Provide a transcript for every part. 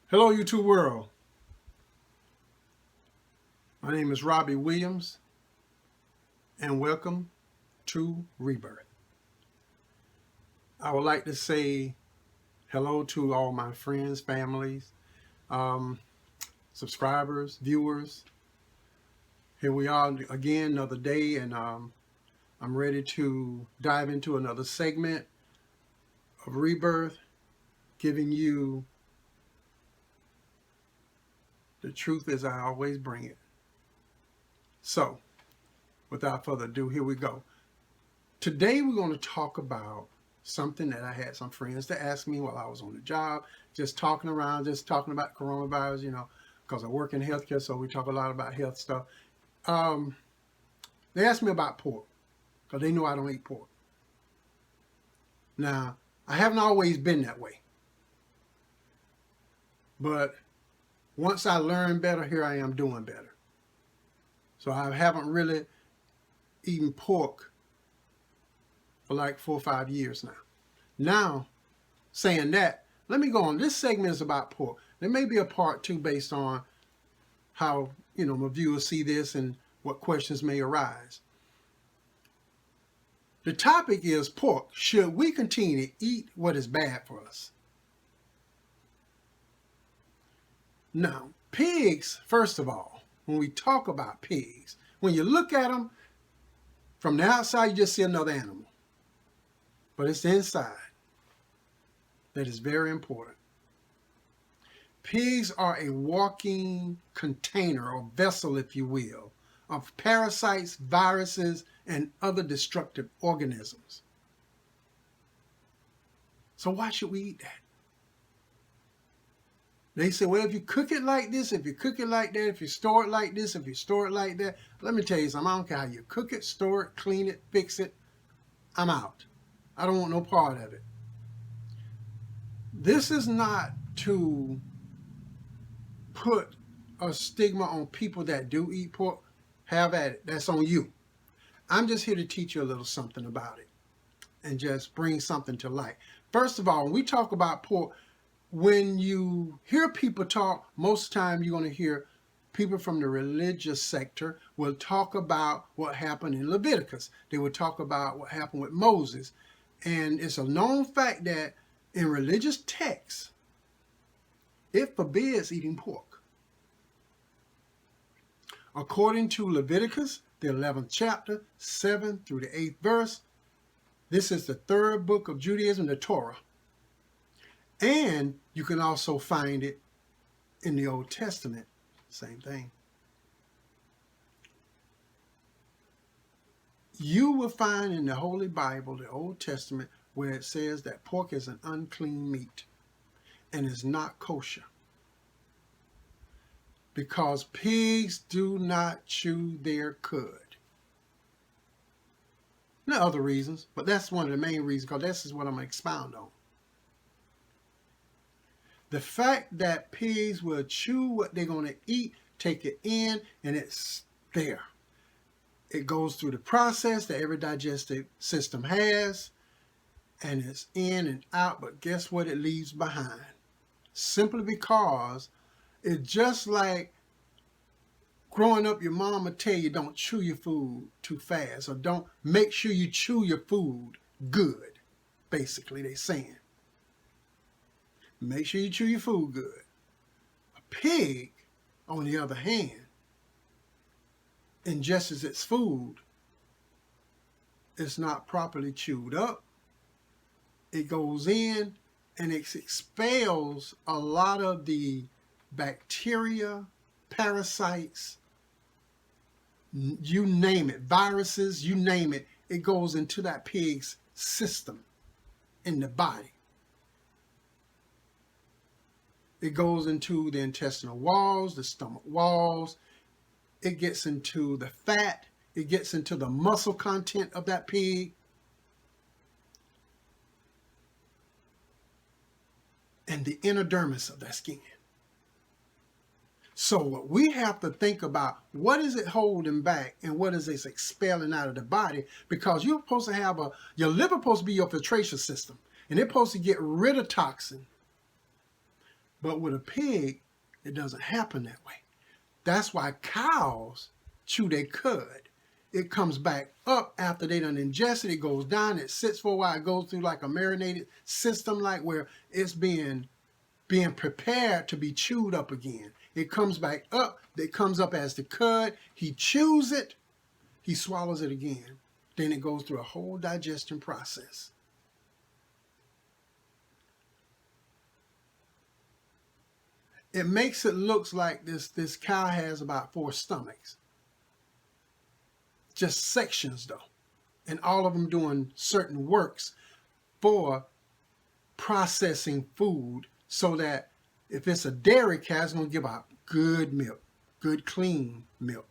Hello, YouTube world. My name is Robbie Williams, and welcome to Rebirth. I would like to say hello to all my friends, families, subscribers, viewers. Here we are again, another day, and I'm ready to dive into another segment of Rebirth, giving you the truth as I always bring it. So, without further ado, here we go. Today we're going to talk about something that I had some friends to ask me while I was on the job, just talking about coronavirus, because I work in healthcare, so we talk a lot about health stuff. They asked me about pork, because they know I don't eat pork. Now, I haven't always been that way. But once I learned better, here I am doing better. So I haven't really eaten pork for like 4 or 5 years now. Now, saying that, let me go on. This segment is about pork. There may be a part 2 based on how, my viewers see this and what questions may arise. The topic is pork. Should we continue to eat what is bad for us? Now, pigs, first of all, when we talk about pigs, when you look at them, from the outside, you just see another animal. But it's the inside that is very important. Pigs are a walking container or vessel, if you will, of parasites, viruses, and other destructive organisms. So why should we eat that? They say, well, if you cook it like this, if you cook it like that, if you store it like this, if you store it like that, let me tell you something. I don't care how you cook it, store it, clean it, fix it. I'm out. I don't want no part of it. This is not to put a stigma on people that do eat pork. Have at it. That's on you. I'm just here to teach you a little something about it and just bring something to light. First of all, when we talk about pork, when you hear people talk, most of the time you're going to hear people from the religious sector will talk about what happened in Leviticus. They will talk about what happened with Moses. And it's a known fact that in religious texts, it forbids eating pork. According to Leviticus, the 11th chapter, 7 through the 8th verse, this is the third book of Judaism, the Torah. And you can also find it in the Old Testament. Same thing. You will find in the Holy Bible, the Old Testament, where it says that pork is an unclean meat and is not kosher. Because pigs do not chew their cud. There are other reasons, but that's one of the main reasons, because this is what I'm going to expound on. The fact that pigs will chew what they're going to eat, take it in, and it's there. It goes through the process that every digestive system has, and it's in and out, but guess what it leaves behind? Simply because it's just like growing up, your mom would tell you don't chew your food too fast, or don't make sure you chew your food good, basically they're saying. Make sure you chew your food good. A pig, on the other hand, ingests its food. It's not properly chewed up. It goes in and it expels a lot of the bacteria, parasites, you name it, viruses, you name it. It goes into that pig's system in the body. It goes into the intestinal walls, the stomach walls. It gets into the fat. It gets into the muscle content of that pig. And the inner dermis of that skin. So what we have to think about, what is it holding back and what is it expelling out of the body? Because you're supposed to have your liver supposed to be your filtration system. And it's supposed to get rid of toxin. But with a pig, it doesn't happen that way. That's why cows chew their cud. It comes back up after they done ingested. It goes down. It sits for a while. It goes through like a marinated system, like where it's being prepared to be chewed up again. It comes back up. It comes up as the cud. He chews it. He swallows it again. Then it goes through a whole digestion process. It makes it look like this cow has about 4 stomachs. Just sections though. And all of them doing certain works for processing food so that if it's a dairy cow, it's going to give out good milk, good clean milk.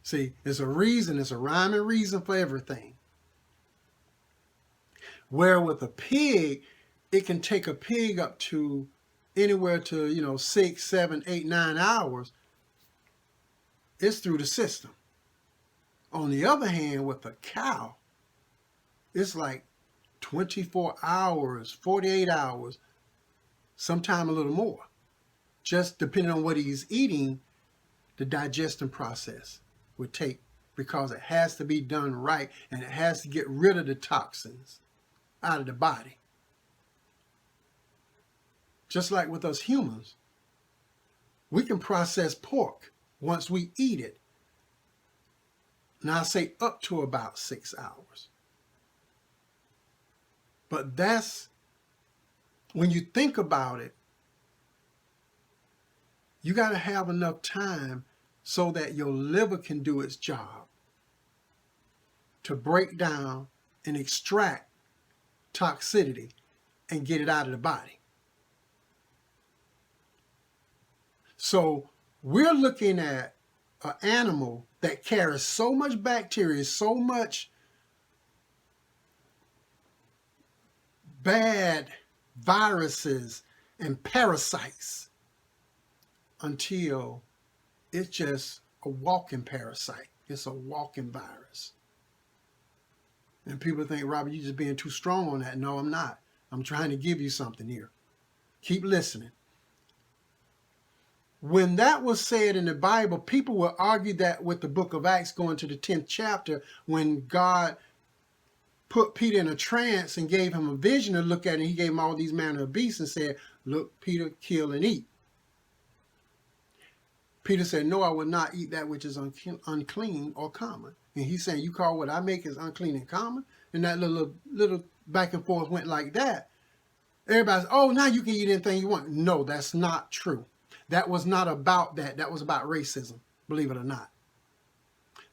See, there's a reason, there's a rhyme and reason for everything. Where with a pig, it can take a pig up to anywhere to, 6, 7, 8, 9 hours. It's through the system. On the other hand, with a cow, it's like 24 hours, 48 hours, sometime a little more. Just depending on what he's eating, the digestion process would take, because it has to be done right and it has to get rid of the toxins out of the body. Just like with us humans, we can process pork once we eat it. Now I say up to about 6 hours. But that's, when you think about it, you got to have enough time so that your liver can do its job to break down and extract toxicity and get it out of the body. So we're looking at an animal that carries so much bacteria, so much bad viruses and parasites until it's just a walking parasite. It's a walking virus. And people think, Robert, you're just being too strong on that. No, I'm not. I'm trying to give you something here. Keep listening. When that was said in the Bible, people will argue that with the book of Acts going to the 10th chapter, when God put Peter in a trance and gave him a vision to look at, and he gave him all these manner of beasts and said, look, Peter, kill and eat. Peter said, no, I will not eat that which is unclean or common. And he's saying, you call what I make is unclean and common? And that little back and forth went like that. Everybody's, oh, now you can eat anything you want. No, that's not true. That was not about that. That was about racism, believe it or not.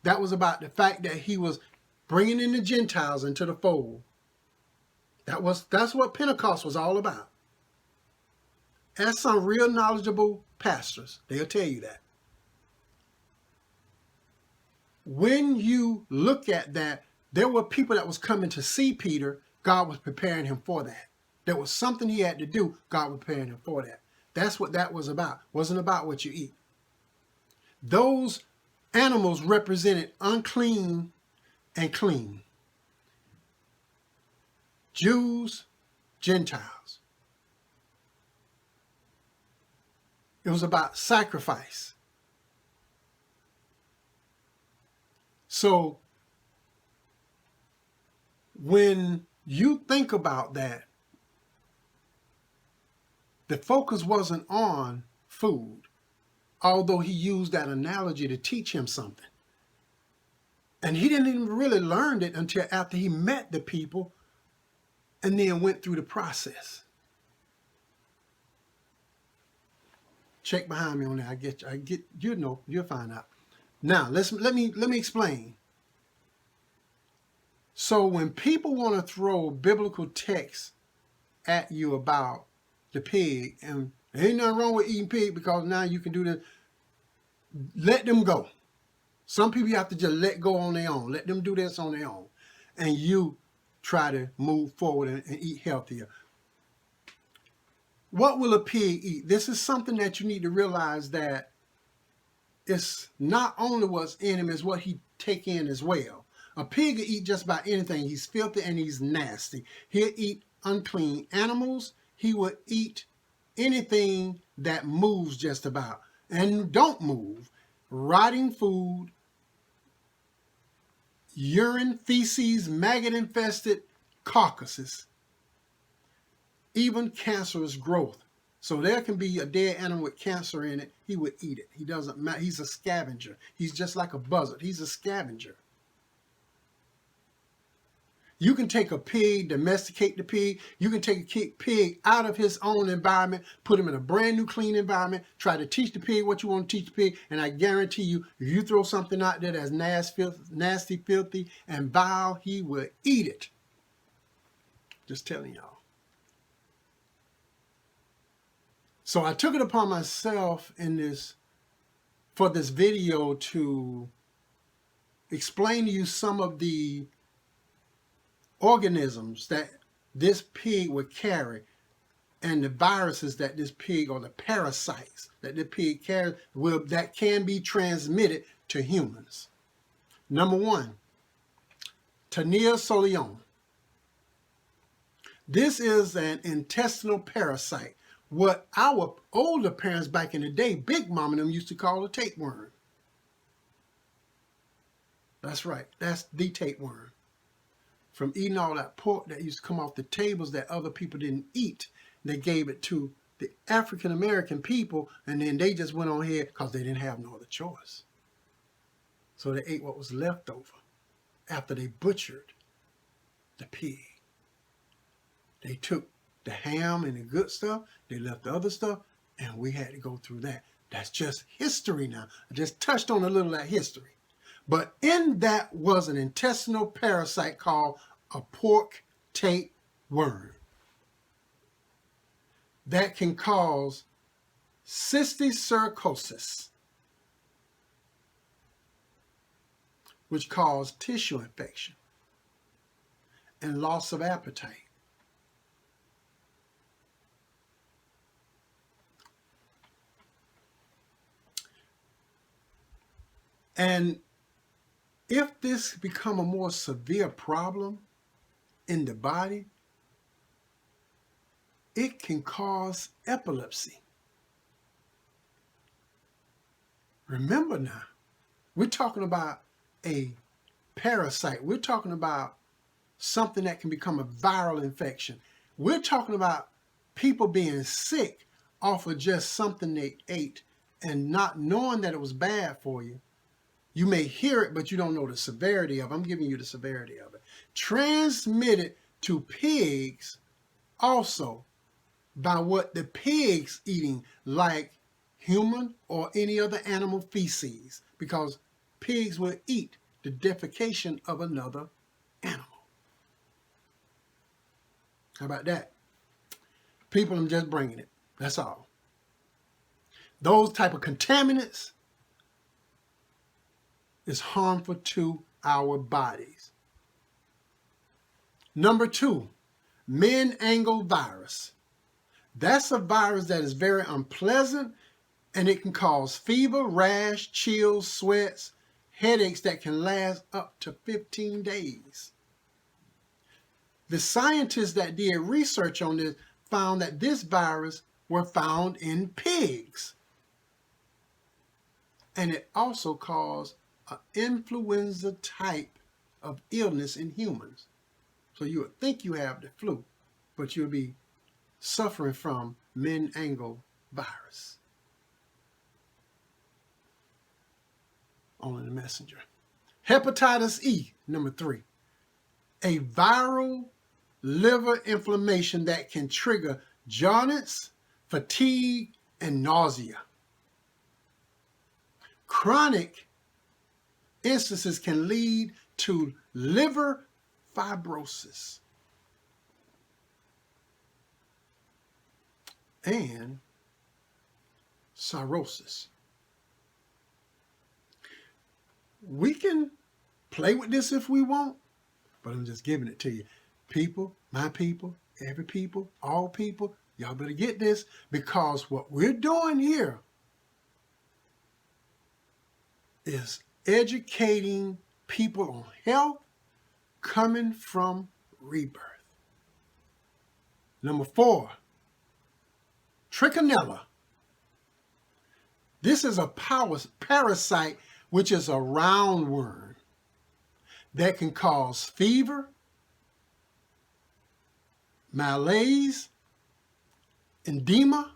That was about the fact that he was bringing in the Gentiles into the fold. That's what Pentecost was all about. Ask some real knowledgeable pastors. They'll tell you that. When you look at that, there were people that was coming to see Peter. God was preparing him for that. There was something he had to do. God was preparing him for that. That's what that was about. It wasn't about what you eat. Those animals represented unclean and clean. Jews, Gentiles. It was about sacrifice. So when you think about that, the focus wasn't on food, although he used that analogy to teach him something. And he didn't even really learn it until after he met the people and then went through the process. Check behind me on that. You'll find out. Now, let me explain. So when people want to throw biblical texts at you about the pig, and there ain't nothing wrong with eating pig because now you can do this, let them go. Some people you have to just let go on their own. Let them do this on their own. And you try to move forward and eat healthier. What will a pig eat? This is something that you need to realize, that it's not only what's in him, it's what he take in as well. A pig will eat just about anything. He's filthy and he's nasty. He'll eat unclean animals. he will eat anything that moves just about. And don't move. Rotting food, urine, feces, maggot-infested carcasses, even cancerous growth. So there can be a dead animal with cancer in it. He would eat it. He doesn't matter. He's a scavenger. He's just like a buzzard. He's a scavenger. You can take a pig, domesticate the pig. You can take a pig out of his own environment, put him in a brand new clean environment, try to teach the pig what you want to teach the pig, and I guarantee you, if you throw something out there that's nasty, filthy, and vile, he will eat it. Just telling y'all. So I took it upon myself for this video to explain to you some of the organisms that this pig would carry and the viruses that this pig, or the parasites that the pig carries, that can be transmitted to humans. Number one, Trichinella solium. This is an intestinal parasite. What our older parents back in the day, Big Mama and them, used to call a tapeworm. That's right, that's the tapeworm. From eating all that pork that used to come off the tables that other people didn't eat. They gave it to the African-American people, and then they just went on here because they didn't have no other choice. So they ate what was left over after they butchered the pig. They took the ham and the good stuff, they left the other stuff, and we had to go through that. That's just history now. I just touched on a little of that history. But in that was an intestinal parasite called a pork tapeworm that can cause cysticercosis, which causes tissue infection and loss of appetite. And if this become a more severe problem in the body, it can cause epilepsy. Remember now, we're talking about a parasite. We're talking about something that can become a viral infection. We're talking about people being sick off of just something they ate and not knowing that it was bad for you. You may hear it, but you don't know the severity of it. I'm giving you the severity of it. Transmitted to pigs also by what the pigs eating, like human or any other animal feces, because pigs will eat the defecation of another animal. How about that? People, I'm just bringing it. That's all. Those type of contaminants is harmful to our bodies. Number two, Menangle virus. That's a virus that is very unpleasant, and it can cause fever, rash, chills, sweats, headaches that can last up to 15 days. The scientists that did research on this found that this virus were found in pigs. And it also caused an influenza type of illness in humans. So you would think you have the flu, but you'll be suffering from Menangle virus. On the messenger. Hepatitis E, number 3. A viral liver inflammation that can trigger jaundice, fatigue, and nausea. Chronic instances can lead to liver fibrosis and cirrhosis. We can play with this if we want, but I'm just giving it to you. People, my people, every people, all people, y'all better get this, because what we're doing here is educating people on health coming from rebirth. Number 4, Trichinella. This is a parasite, which is a roundworm that can cause fever, malaise, edema,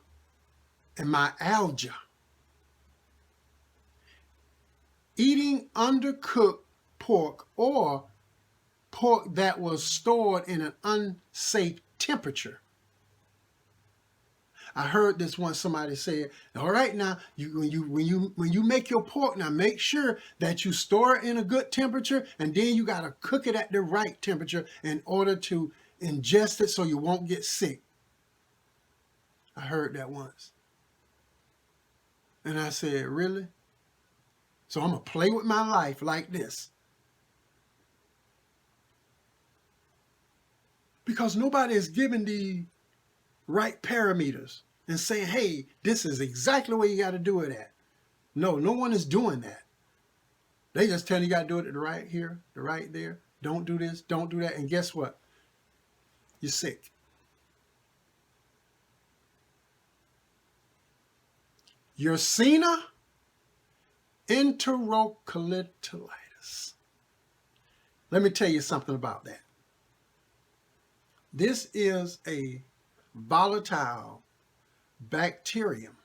and myalgia. Eating undercooked pork or pork that was stored in an unsafe temperature. I heard this once, somebody said, all right, now when you make your pork, now make sure that you store it in a good temperature, and then you got to cook it at the right temperature in order to ingest it so you won't get sick. I heard that once. And I said, really? So I'm going to play with my life like this? Because nobody is giving the right parameters and saying, hey, this is exactly where you got to do it at. No, no one is doing that. They just tell you got to do it the right here, the right there. Don't do this, don't do that. And guess what? You're sick. Yersinia enterocolitis. Let me tell you something about that. This is a volatile bacterium,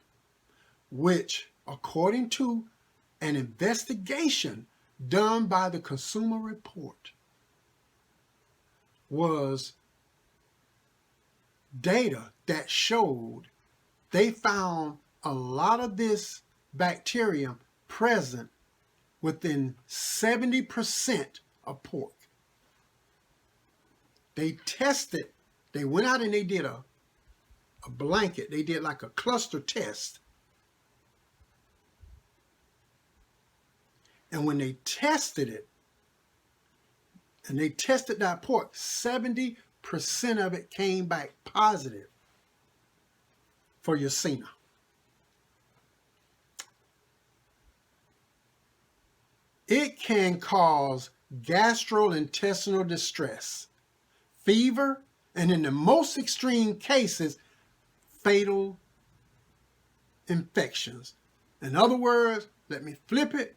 which, according to an investigation done by the Consumer Report, was data that showed they found a lot of this bacterium present within 70% of pork. They tested, they went out and they did a blanket, they did like a cluster test. And when they tested it, and they tested that pork, 70% of it came back positive for Yersinia. It can cause gastrointestinal distress, fever, and in the most extreme cases, fatal infections. In other words, let me flip it,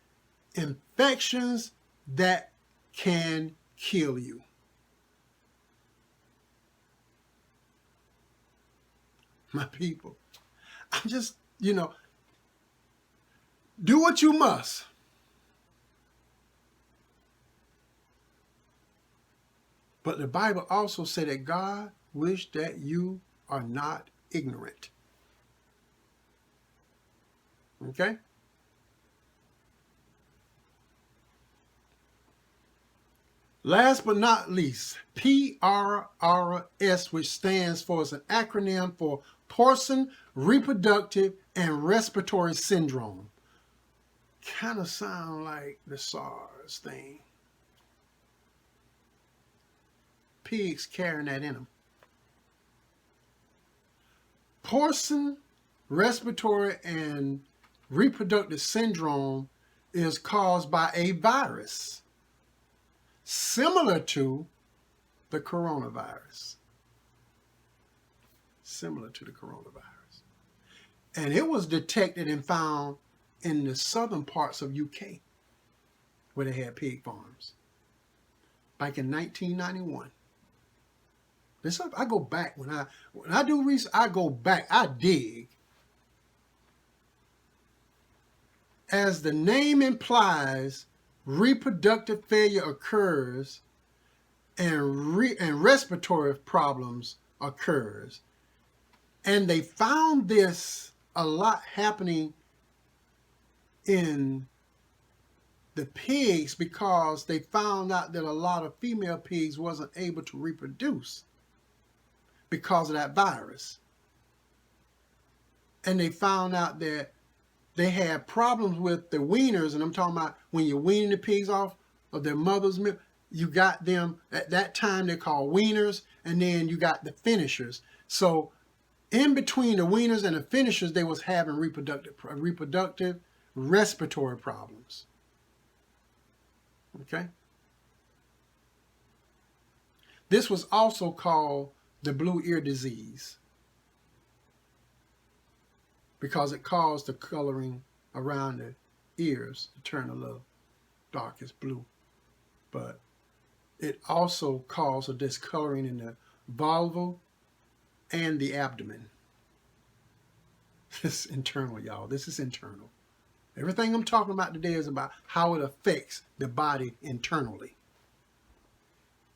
infections that can kill you. My people, I'm just, do what you must. But the Bible also said that God wished that you are not ignorant. Okay? Last but not least, PRRS, which stands for, is an acronym for Porcine Reproductive and Respiratory Syndrome. Kind of sound like the SARS thing. Pigs carrying that in them. Porcine Respiratory and Reproductive Syndrome is caused by a virus similar to the coronavirus. Similar to the coronavirus. And it was detected and found in the southern parts of UK, where they had pig farms, back in 1991. I go back when I do research. I go back. I dig. As the name implies, reproductive failure occurs, and respiratory problems occurs, and they found this a lot happening in the pigs because they found out that a lot of female pigs wasn't able to reproduce because of that virus. And they found out that they had problems with the weaners, and I'm talking about when you're weaning the pigs off of their mother's milk, you got them, at that time they're called weaners, and then you got the finishers. So in between the weaners and the finishers, they was having reproductive respiratory problems. Okay? This was also called the blue ear disease. because it caused the coloring around the ears to turn a little darkest blue. But it also caused a discoloring in the vulva and the abdomen. This is internal, y'all. This is internal. Everything I'm talking about today is about how it affects the body internally.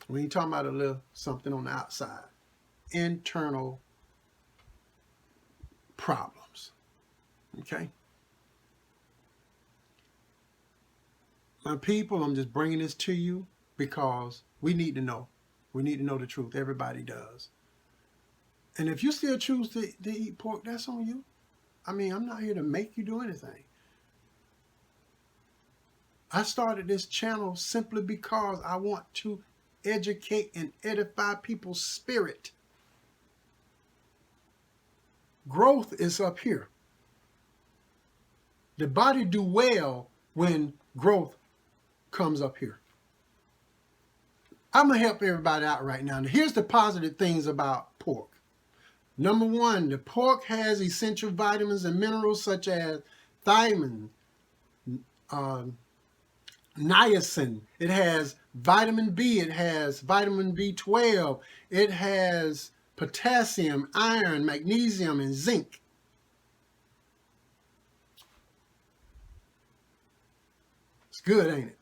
We ain't talking about a little something on the outside. Internal problems. Okay? My people, I'm just bringing this to you because we need to know. We need to know the truth. Everybody does. And if you still choose to eat pork, that's on you. I mean, I'm not here to make you do anything. I started this channel simply because I want to educate and edify people's spirit. Growth is up here. The body do well when growth comes up here. I'm going to help everybody out right now. Now, here's the positive things about pork. Number one, the pork has essential vitamins and minerals such as thiamine, niacin. It has vitamin B. It has vitamin B12. It has potassium, iron, magnesium, and zinc. It's good, ain't it?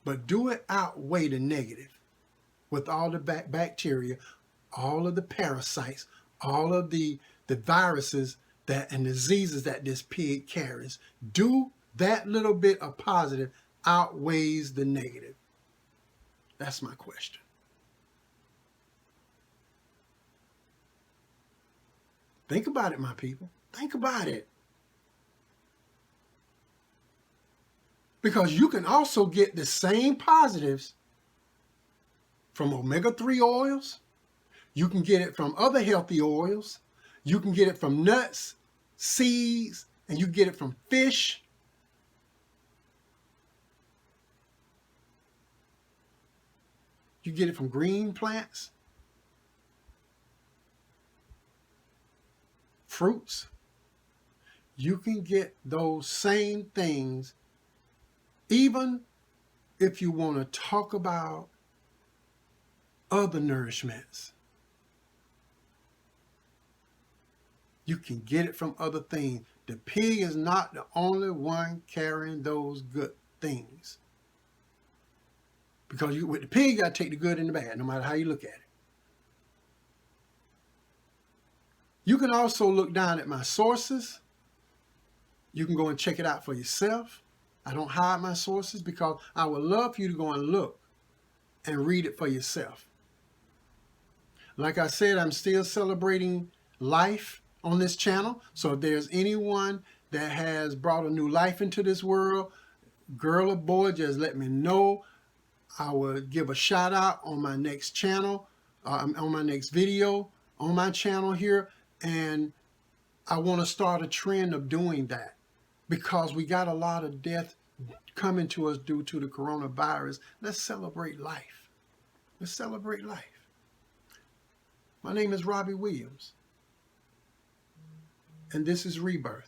But do it outweigh the negative with all the bacteria, all of the parasites, all of the viruses that and diseases that this pig carries. Do that little bit of positive outweighs the negative? That's my question. Think about it, my people. Think about it. Because you can also get the same positives from omega-3 oils. You can get it from other healthy oils. You can get it from nuts, seeds, and you get it from fish. You get it from green plants, fruits. You can get those same things even if you want to talk about other nourishments. You can get it from other things. The pig is not the only one carrying those good things. Because with the pig, you got to take the good and the bad, no matter how you look at it. You can also look down at my sources. You can go and check it out for yourself. I don't hide my sources because I would love for you to go and look and read it for yourself. Like I said, I'm still celebrating life on this channel. So if there's anyone that has brought a new life into this world, girl or boy, just let me know. I will give a shout out on my next channel, on my next video, on my channel here. And I want to start a trend of doing that because we got a lot of death coming to us due to the coronavirus. Let's celebrate life. Let's celebrate life. My name is Robbie Williams, and this is Rebirth.